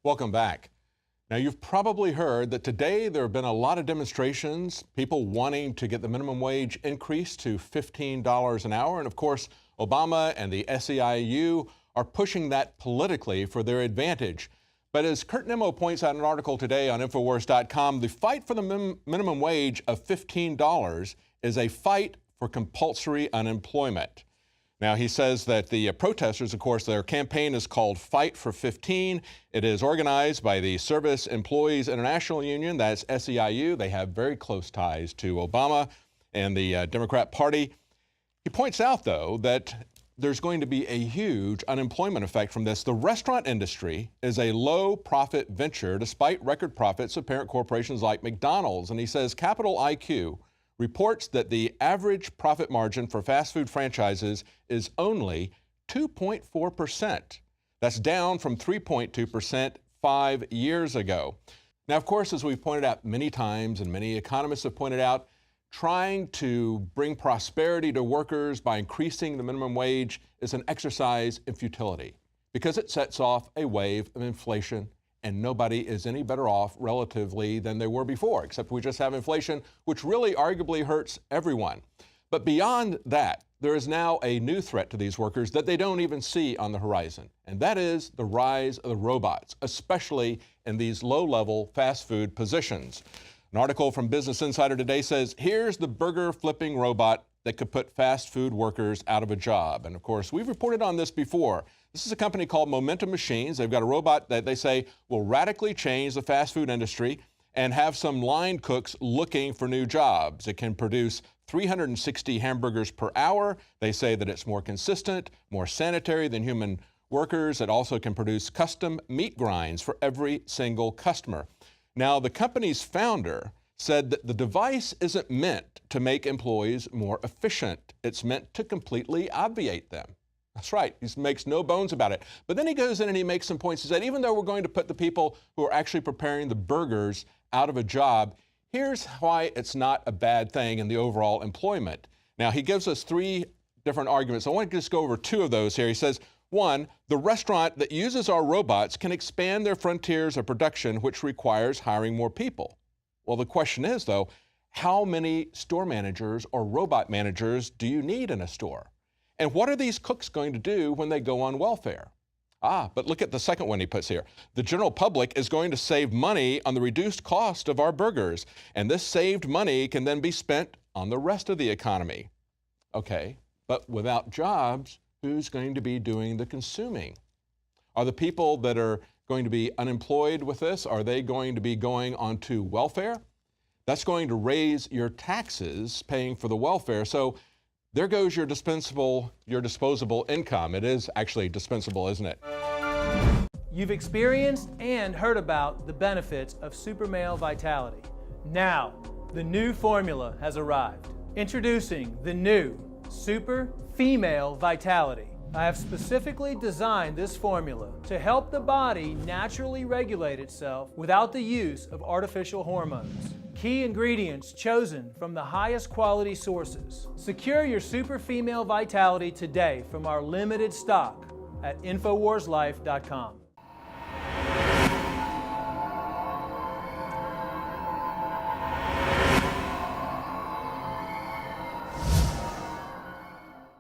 Welcome back. Now, you've probably heard that today there have been a lot of demonstrations, people wanting to get the minimum wage increased to $15 an hour. And of course, Obama and the SEIU are pushing that politically for their advantage. But as Kurt Nimmo points out in an article today on Infowars.com, the fight for the minimum wage of $15 is a fight for compulsory unemployment. Now, he says that the protesters, of course, their campaign is called Fight for 15. It is organized by the Service Employees International Union, that's SEIU. They have very close ties to Obama and the Democrat Party. He points out, though, that there's going to be a huge unemployment effect from this. The restaurant industry is a low-profit venture despite record profits of parent corporations like McDonald's. And he says Capital IQ reports that the average profit margin for fast food franchises is only 2.4%. That's down from 3.2% 5 years ago. Now, of course, as we've pointed out many times and many economists have pointed out, trying to bring prosperity to workers by increasing the minimum wage is an exercise in futility because it sets off a wave of inflation, and nobody is any better off relatively than they were before, except we just have inflation, which really arguably hurts everyone. But beyond that, there is now a new threat to these workers that they don't even see on the horizon, and that is the rise of the robots, especially in these low-level fast food positions. An article from Business Insider today says, here's the burger flipping robot that could put fast food workers out of a job. And of course, we've reported on this before. This is a company called Momentum Machines. They've got a robot that they say will radically change the fast food industry and have some line cooks looking for new jobs. It can produce 360 hamburgers per hour. They say that it's more consistent, more sanitary than human workers. It also can produce custom meat grinds for every single customer. Now, the company's founder said that the device isn't meant to make employees more efficient. It's meant to completely obviate them. That's right. He makes no bones about it. But then he goes in and he makes some points. He said, even though we're going to put the people who are actually preparing the burgers out of a job, here's why it's not a bad thing in the overall employment. Now, he gives us three different arguments. I want to just go over two of those here. He says, one, the restaurant that uses our robots can expand their frontiers of production, which requires hiring more people. Well, the question is, though, how many store managers or robot managers do you need in a store? And what are these cooks going to do when they go on welfare? But look at the second one he puts here. The general public is going to save money on the reduced cost of our burgers, and this saved money can then be spent on the rest of the economy. Okay, but without jobs, who's going to be doing the consuming? Are the people that are going to be unemployed with this, are they going to be going onto welfare? That's going to raise your taxes paying for the welfare. So there goes your disposable income. It is actually dispensable, isn't it? You've experienced and heard about the benefits of Super Male Vitality. Now, the new formula has arrived. Introducing the new Super Female Vitality. I have specifically designed this formula to help the body naturally regulate itself without the use of artificial hormones. Key ingredients chosen from the highest quality sources. Secure your Super Female Vitality today from our limited stock at InfoWarsLife.com.